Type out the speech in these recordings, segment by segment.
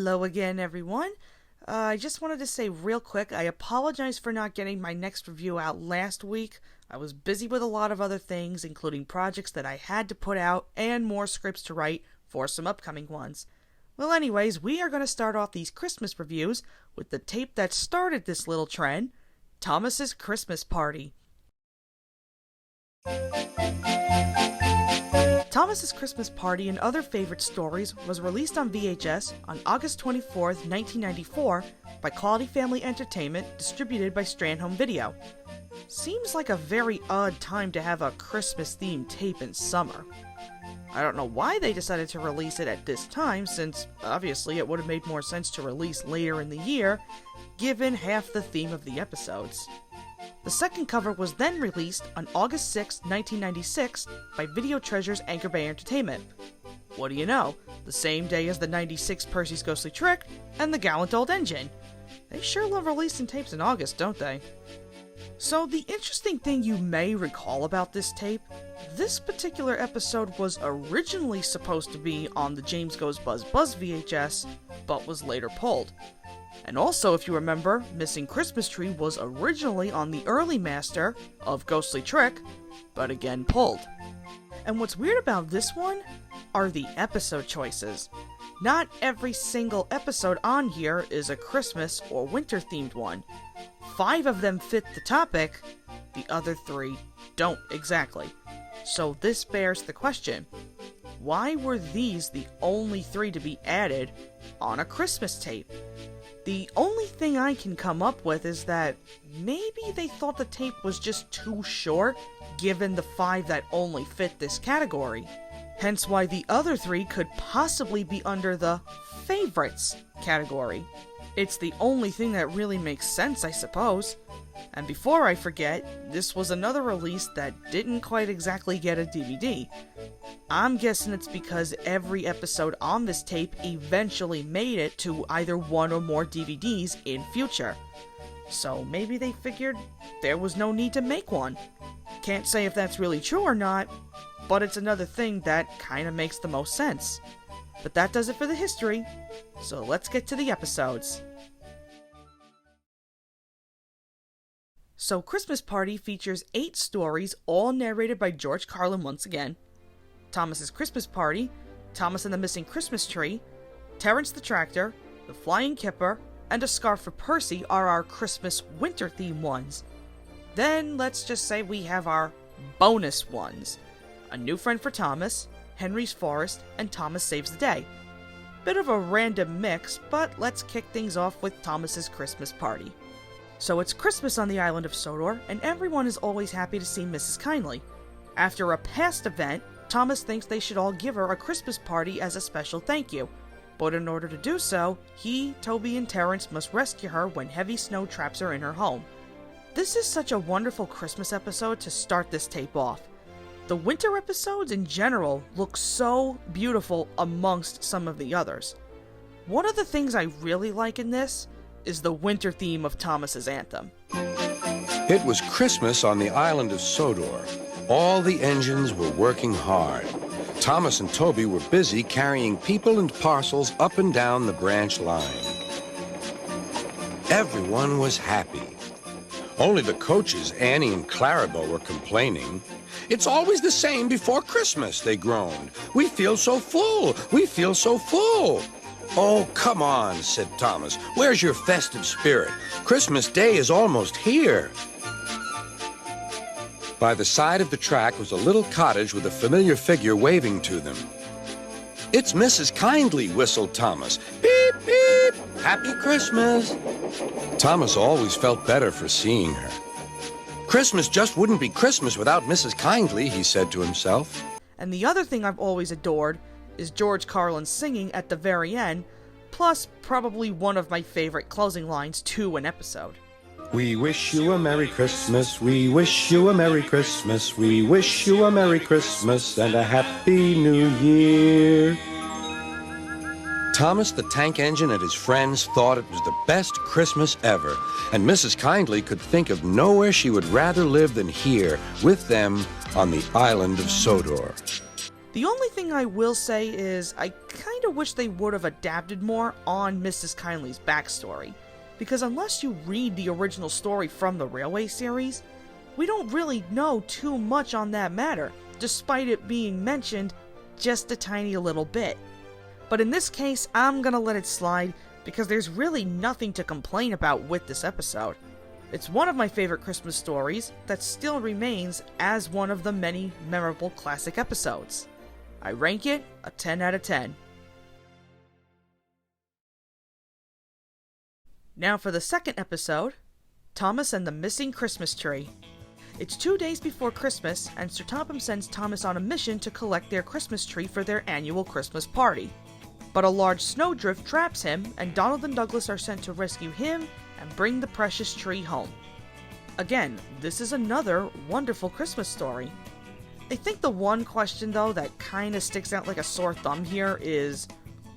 Hello again, everyone. I just wanted to say real quick, I apologize for not getting my next review out last week. I was busy with a lot of other things, including projects that I had to put out and more scripts to write for some upcoming ones. Well, anyways, we are going to start off these Christmas reviews with the tape that started this little trend, Thomas's Christmas Party. Thomas's Christmas Party and Other Favorite Stories was released on VHS on August 24th, 1994 by Quality Family Entertainment, distributed by Strand Home Video. Seems like a very odd time to have a Christmas-themed tape in summer. I don't know why they decided to release it at this time, since obviously it would have made more sense to release later in the year, given half the theme of the episodes. The second cover was then released on August 6, 1996 by Video Treasure's Anchor Bay Entertainment. What do you know? The same day as the 96 Percy's Ghostly Trick and the Gallant Old Engine. They sure love releasing tapes in August, don't they? So the interesting thing you may recall about this tape, this particular episode was originally supposed to be on the James Goes Buzz Buzz VHS, but was later pulled. And also, if you remember, Missing Christmas Tree was originally on the early master of Ghostly Trick, but again pulled. And what's weird about this one are the episode choices. Not every single episode on here is a Christmas or winter themed one. 5 of them fit the topic, the other 3 don't exactly. So this bears the question, why were these the only 3 to be added on a Christmas tape? The only thing I can come up with is that maybe they thought the tape was just too short, given the 5 that only fit this category. Hence why the other 3 could possibly be under the favorites category. It's the only thing that really makes sense, I suppose. And before I forget, this was another release that didn't quite exactly get a DVD. I'm guessing it's because every episode on this tape eventually made it to either one or more DVDs in future. So maybe they figured there was no need to make one. Can't say if that's really true or not, but it's another thing that kinda makes the most sense. But that does it for the history, so let's get to the episodes. So Christmas Party features 8 stories, all narrated by George Carlin once again. Thomas's Christmas Party, Thomas and the Missing Christmas Tree, Terrence the Tractor, The Flying Kipper, and A Scarf for Percy are our Christmas winter theme ones. Then let's just say we have our bonus ones. A New Friend for Thomas, Henry's Forest, and Thomas Saves the Day. Bit of a random mix, but let's kick things off with Thomas's Christmas Party. So it's Christmas on the island of Sodor, and everyone is always happy to see Mrs. Kindly. After a past event, Thomas thinks they should all give her a Christmas party as a special thank you. But in order to do so, he, Toby, and Terrence must rescue her when heavy snow traps her in her home. This is such a wonderful Christmas episode to start this tape off. The winter episodes in general look so beautiful amongst some of the others. One of the things I really like in this is the winter theme of Thomas's anthem. It was Christmas on the island of Sodor. All the engines were working hard. Thomas and Toby were busy carrying people and parcels up and down the branch line. Everyone was happy. Only the coaches, Annie and Clarabelle, were complaining. "It's always the same before Christmas," they groaned. "We feel so full. We feel so full." "Oh, come on," said Thomas. "Where's your festive spirit? Christmas Day is almost here." By the side of the track was a little cottage with a familiar figure waving to them. "It's Mrs. Kindly," whistled Thomas. "Beep, beep! Happy Christmas!" Thomas always felt better for seeing her. "Christmas just wouldn't be Christmas without Mrs. Kindly," he said to himself. And the other thing I've always adored is George Carlin singing at the very end, plus probably one of my favorite closing lines to an episode. "We wish you a Merry Christmas, we wish you a Merry Christmas, we wish you a Merry Christmas and a Happy New Year." Thomas the Tank Engine and his friends thought it was the best Christmas ever, and Mrs. Kindly could think of nowhere she would rather live than here with them on the island of Sodor. The only thing I will say is I kinda wish they would have adapted more on Mrs. Kindly's backstory, because unless you read the original story from the Railway series, we don't really know too much on that matter, despite it being mentioned just a tiny little bit. But in this case, I'm gonna let it slide, because there's really nothing to complain about with this episode. It's one of my favorite Christmas stories that still remains as one of the many memorable classic episodes. I rank it a 10 out of 10. Now for the second episode, Thomas and the Missing Christmas Tree. It's 2 days before Christmas, and Sir Topham sends Thomas on a mission to collect their Christmas tree for their annual Christmas party. But a large snowdrift traps him, and Donald and Douglas are sent to rescue him and bring the precious tree home. Again, this is another wonderful Christmas story. I think the one question, though, that kinda sticks out like a sore thumb here is,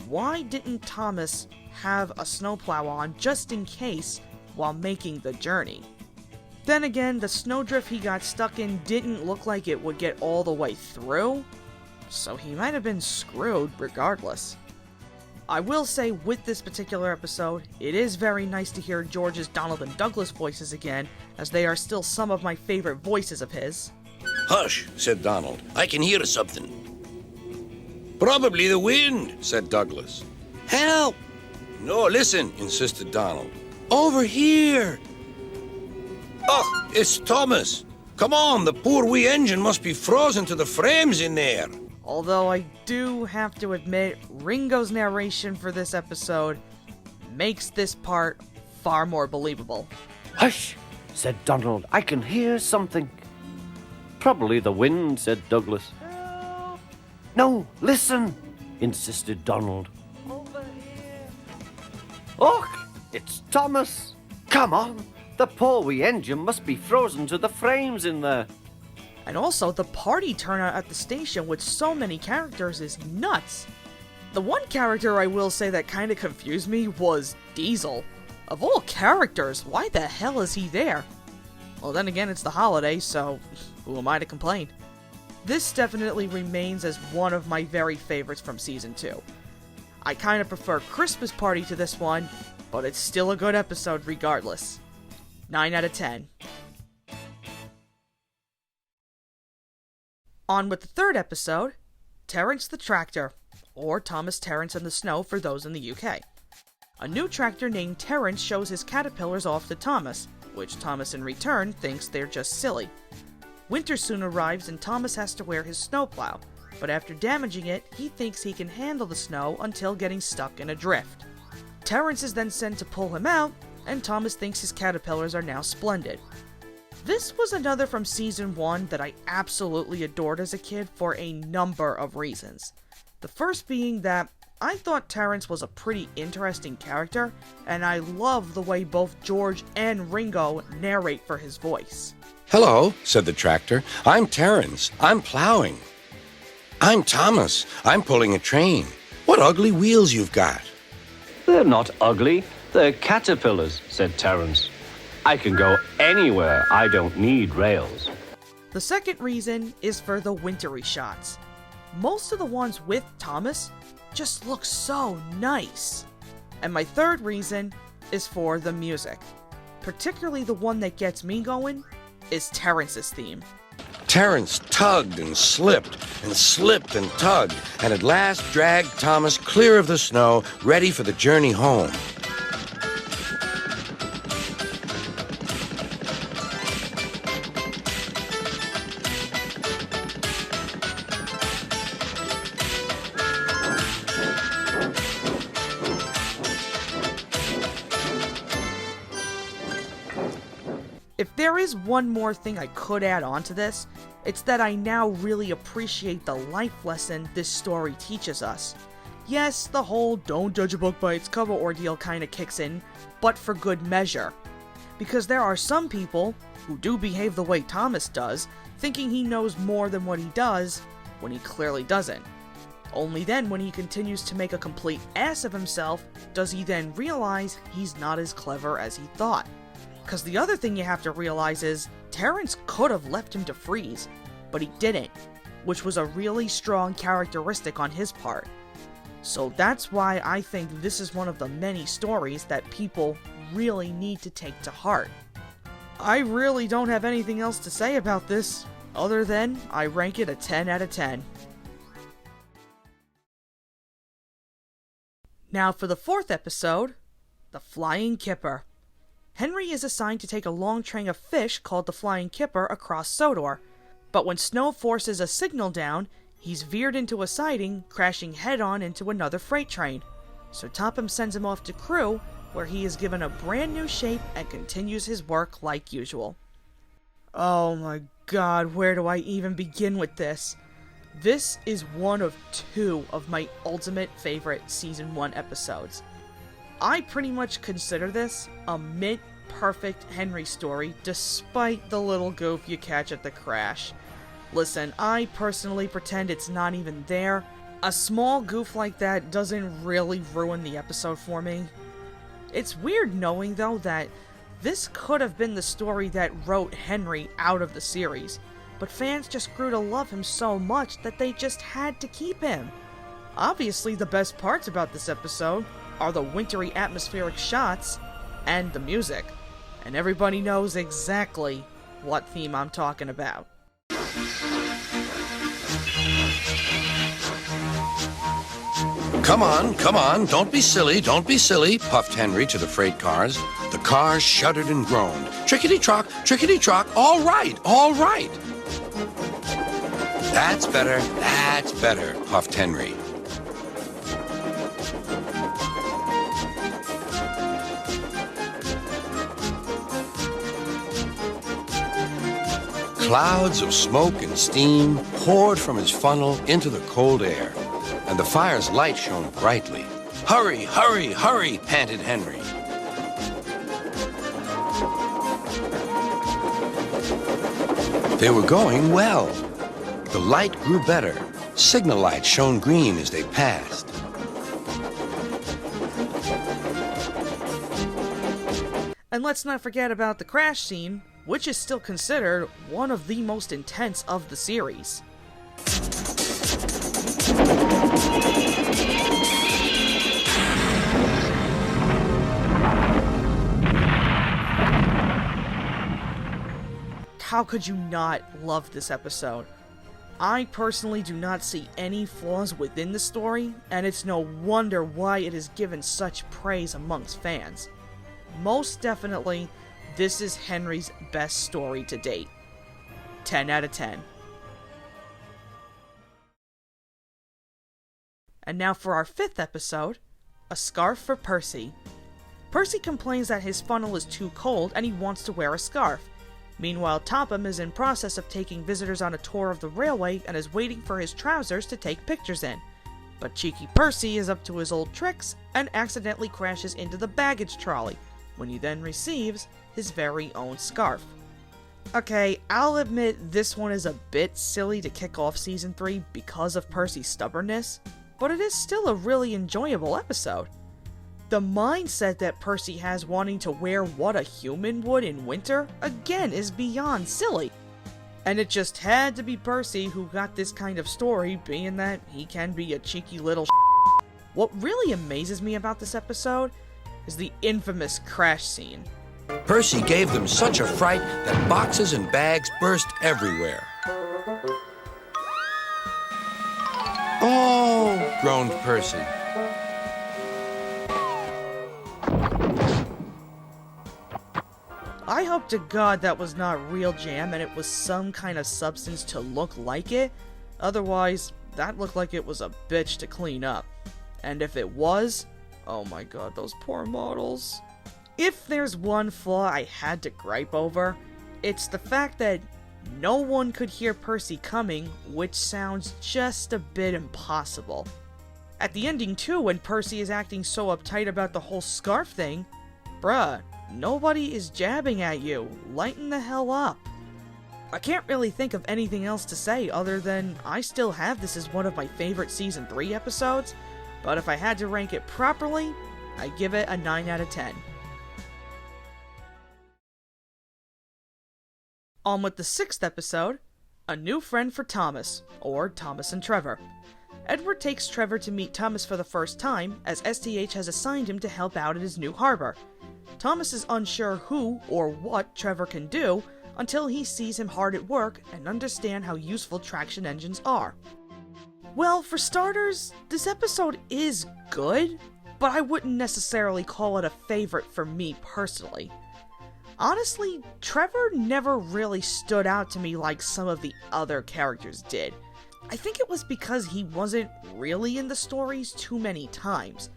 why didn't Thomas have a snowplow on just in case while making the journey? Then again, the snowdrift he got stuck in didn't look like it would get all the way through, so he might have been screwed regardless. I will say with this particular episode, it is very nice to hear George's Donald and Douglas voices again, as they are still some of my favorite voices of his. Hush, said Donald. I can hear something. Probably the wind, said Douglas. Help! No, listen, insisted Donald. Over here! Oh, it's Thomas. Come on, the poor wee engine must be frozen to the frames in there. Although I do have to admit, Ringo's narration for this episode makes this part far more believable. Hush, said Donald. I can hear something. Probably the wind, said Douglas. Help! No, listen, insisted Donald. Over here! Oh, it's Thomas. Come on, the poor wee engine must be frozen to the frames in there. And also, the party turnout at the station with so many characters is nuts. The one character I will say that kinda confused me was Diesel. Of all characters, why the hell is he there? Well, then again, it's the holiday, so who am I to complain? This definitely remains as one of my very favorites from Season 2. I kinda prefer Christmas Party to this one, but it's still a good episode regardless. 9 out of 10. On with the third episode, Terence the Tractor, or Thomas Terence and the Snow for those in the UK. A new tractor named Terence shows his caterpillars off to Thomas, which Thomas in return thinks they're just silly. Winter soon arrives and Thomas has to wear his snowplow, but after damaging it, he thinks he can handle the snow until getting stuck in a drift. Terence is then sent to pull him out, and Thomas thinks his caterpillars are now splendid. This was another from Season 1 that I absolutely adored as a kid for a number of reasons. The first being that I thought Terence was a pretty interesting character, and I love the way both George and Ringo narrate for his voice. Hello, said the tractor. I'm Terence. I'm plowing. I'm Thomas. I'm pulling a train. What ugly wheels you've got. They're not ugly. They're caterpillars, said Terence. I can go anywhere. I don't need rails. The second reason is for the wintry shots. Most of the ones with Thomas just look so nice. And my third reason is for the music. Particularly the one that gets me going is Terence's theme. Terence tugged and slipped and tugged, and at last dragged Thomas clear of the snow, ready for the journey home. If there is one more thing I could add on to this, it's that I now really appreciate the life lesson this story teaches us. Yes, the whole don't judge a book by its cover ordeal kinda kicks in, but for good measure. Because there are some people who do behave the way Thomas does, thinking he knows more than what he does, when he clearly doesn't. Only then, when he continues to make a complete ass of himself, does he then realize he's not as clever as he thought. Because the other thing you have to realize is, Terence could have left him to freeze, but he didn't. which was a really strong characteristic on his part. So that's why I think this is one of the many stories that people really need to take to heart. I really don't have anything else to say about this, other than I rank it a 10 out of 10. Now for the fourth episode, The Flying Kipper. Henry is assigned to take a long train of fish called the Flying Kipper across Sodor, but when Snow forces a signal down, he's veered into a siding, crashing head-on into another freight train. So Topham sends him off to Crewe, where he is given a brand new shape and continues his work like usual. Oh my god, where do I even begin with this? This is one of two of my ultimate favorite Season 1 episodes. I pretty much consider this a mint-perfect Henry story, despite the little goof you catch at the crash. Listen, I personally pretend it's not even there. A small goof like that doesn't really ruin the episode for me. It's weird knowing, though, that this could have been the story that wrote Henry out of the series, but fans just grew to love him so much that they just had to keep him. Obviously, the best parts about this episode are the wintry atmospheric shots and the music, and everybody knows exactly what theme I'm talking about. Come on, don't be silly, puffed Henry to the freight cars. The cars shuddered and groaned. Trickety-trock, all right. That's better, puffed Henry. Clouds of smoke and steam poured from his funnel into the cold air, and the fire's light shone brightly. Hurry, panted Henry. They were going well. The light grew better. Signal lights shone green as they passed. And let's not forget about the crash scene, which is still considered one of the most intense of the series. How could you not love this episode? I personally do not see any flaws within the story, and it's no wonder why it is given such praise amongst fans. Most definitely, this is Henry's best story to date. 10 out of 10. And now for our fifth episode, A Scarf for Percy. Percy complains that his funnel is too cold and he wants to wear a scarf. Meanwhile, Topham is in process of taking visitors on a tour of the railway and is waiting for his trousers to take pictures in. But cheeky Percy is up to his old tricks and accidentally crashes into the baggage trolley, when he then receives his very own scarf. Okay, I'll admit this one is a bit silly to kick off Season 3 because of Percy's stubbornness, but it is still a really enjoyable episode. The mindset that Percy has wanting to wear what a human would in winter, again, is beyond silly. And it just had to be Percy who got this kind of story, being that he can be a cheeky little What really amazes me about this episode is the infamous crash scene. Percy gave them such a fright that boxes and bags burst everywhere. Oh, groaned Percy. I hope to God that was not real jam and it was some kind of substance to look like it. Otherwise, that looked like it was a bitch to clean up. And if it was, oh my god, those poor models. If there's one flaw I had to gripe over, it's the fact that no one could hear Percy coming, which sounds just a bit impossible. At the ending too, when Percy is acting so uptight about the whole scarf thing, bruh, nobody is jabbing at you. Lighten the hell up. I can't really think of anything else to say other than I still have this as one of my favorite Season 3 episodes, but if I had to rank it properly, I'd give it a 9 out of 10. On with the sixth episode, A new friend for Thomas, or Thomas and Trevor. Edward takes Trevor to meet Thomas for the first time, as STH has assigned him to help out at his new harbor. Thomas is unsure who or what Trevor can do until he sees him hard at work and understand how useful traction engines are. Well, for starters, this episode is good, but I wouldn't necessarily call it a favorite for me personally. Honestly, Trevor never really stood out to me like some of the other characters did. I think it was because he wasn't really in the stories too many times.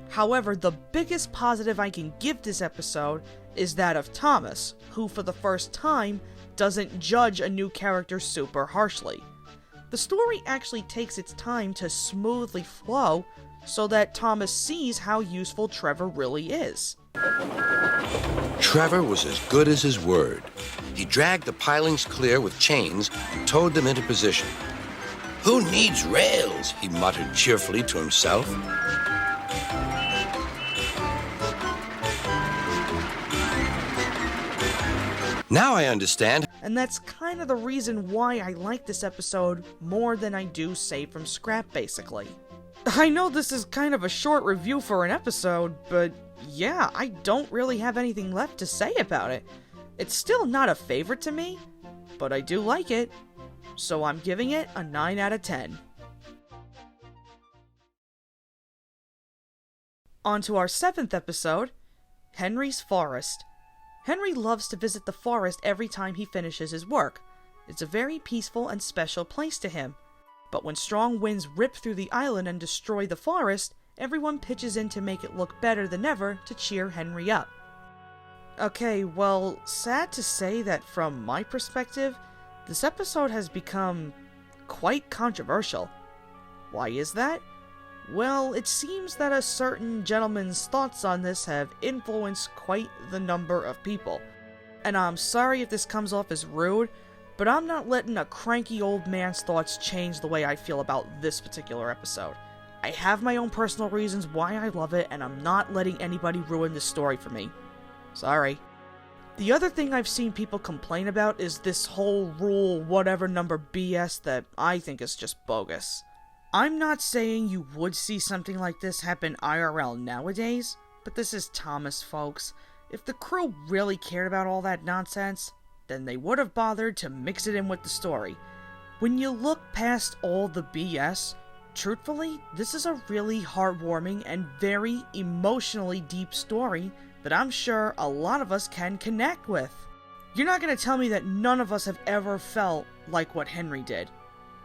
However, the biggest positive I can give this episode is that of Thomas, who for the first time doesn't judge a new character super harshly. The story actually takes its time to smoothly flow so that Thomas sees how useful Trevor really is. Trevor was as good as his word. He dragged the pilings clear with chains and towed them into position. "Who needs rails?" he muttered cheerfully to himself. Now I understand. And that's kind of the reason why I like this episode more than I do Save from Scrap, basically. I know this is kind of a short review for an episode, but yeah, I don't really have anything left to say about it. It's still not a favorite to me, but I do like it, so I'm giving it a 9 out of 10. On to our 7th episode, Henry's Forest. Henry loves to visit the forest every time he finishes his work. It's a very peaceful and special place to him. But when strong winds rip through the island and destroy the forest, everyone pitches in to make it look better than ever to cheer Henry up. Okay, well, sad to say that from my perspective, this episode has become quite controversial. Why is that? Well, it seems that a certain gentleman's thoughts on this have influenced quite the number of people. And I'm sorry if this comes off as rude, but I'm not letting a cranky old man's thoughts change the way I feel about this particular episode. I have my own personal reasons why I love it, and I'm not letting anybody ruin this story for me. Sorry. The other thing I've seen people complain about is this whole rule whatever number BS that I think is just bogus. I'm not saying you would see something like this happen IRL nowadays, but this is Thomas, folks. If the crew really cared about all that nonsense, then they would have bothered to mix it in with the story. When you look past all the BS, truthfully, this is a really heartwarming and very emotionally deep story that I'm sure a lot of us can connect with. You're not going to tell me that none of us have ever felt like what Henry did.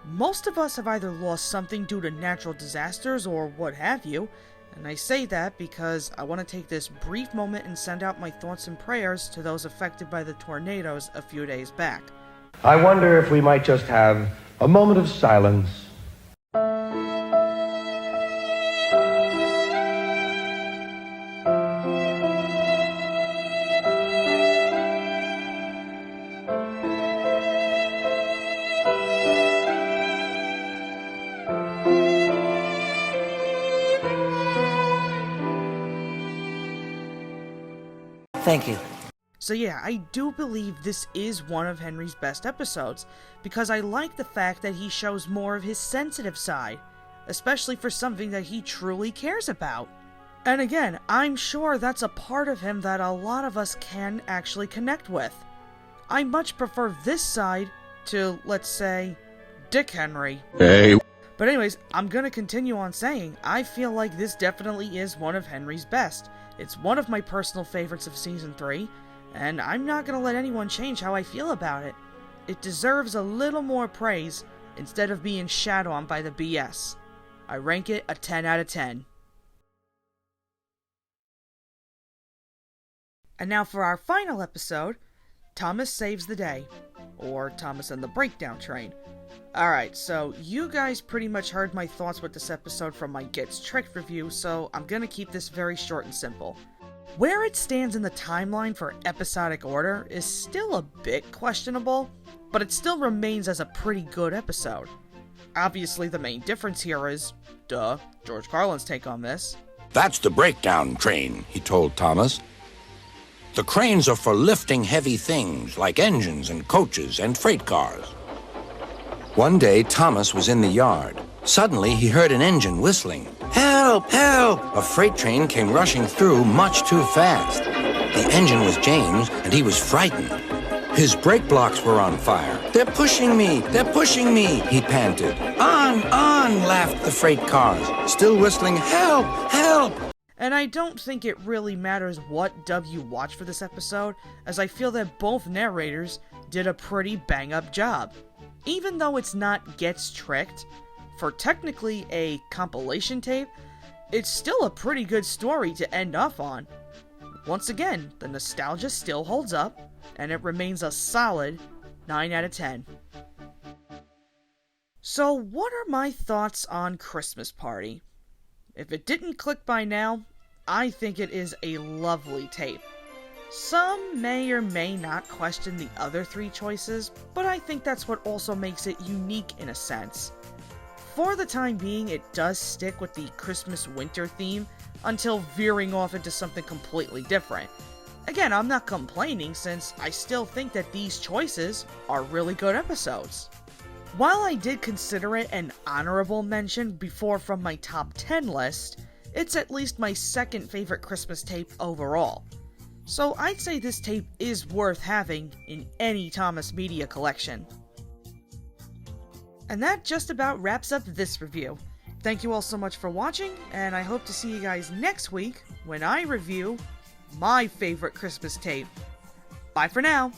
Most of us have either lost something due to natural disasters or what have you, and I say that because I want to take this brief moment and send out my thoughts and prayers to those affected by the tornadoes a few days back. I wonder if we might just have a moment of silence. Thank you. So yeah, I do believe this is one of Henry's best episodes, because I like the fact that he shows more of his sensitive side, especially for something that he truly cares about. And again, I'm sure that's a part of him that a lot of us can actually connect with. I much prefer this side to, let's say, Dick Henry. Hey. But anyways, I'm gonna continue on saying, I feel like this definitely is one of Henry's best. It's one of my personal favorites of Season 3, and I'm not gonna let anyone change how I feel about it. It deserves a little more praise, instead of being shat on by the BS. I rank it a 10 out of 10. And now for our final episode, Thomas Saves the Day, or Thomas and the Breakdown Train. Alright, so you guys pretty much heard my thoughts with this episode from my Gets Tricked review, so I'm gonna keep this very short and simple. Where it stands in the timeline for episodic order is still a bit questionable, but it still remains as a pretty good episode. Obviously the main difference here is, George Carlin's take on this. "That's the breakdown train," he told Thomas. "The cranes are for lifting heavy things like engines and coaches and freight cars. One day, Thomas was in the yard. Suddenly, he heard an engine whistling. Help! Help! A freight train came rushing through much too fast. The engine was James, and he was frightened. His brake blocks were on fire. They're pushing me! They're pushing me! He panted. On! Laughed the freight cars, still whistling, help! Help! And I don't think it really matters what dub you watch for this episode, as I feel that both narrators did a pretty bang-up job. Even though it's not Gets Tricked, for technically a compilation tape, it's still a pretty good story to end off on. Once again, the nostalgia still holds up, and it remains a solid 9 out of 10. So what are my thoughts on Christmas Party? If it didn't click by now, I think it is a lovely tape. Some may or may not question the other three choices, but I think that's what also makes it unique in a sense. For the time being, it does stick with the Christmas winter theme until veering off into something completely different. Again, I'm not complaining since I still think that these choices are really good episodes. While I did consider it an honorable mention before from my top 10 list, it's at least my second favorite Christmas tape overall. So I'd say this tape is worth having in any Thomas Media collection. And that just about wraps up this review. Thank you all so much for watching, and I hope to see you guys next week when I review my favorite Christmas tape. Bye for now!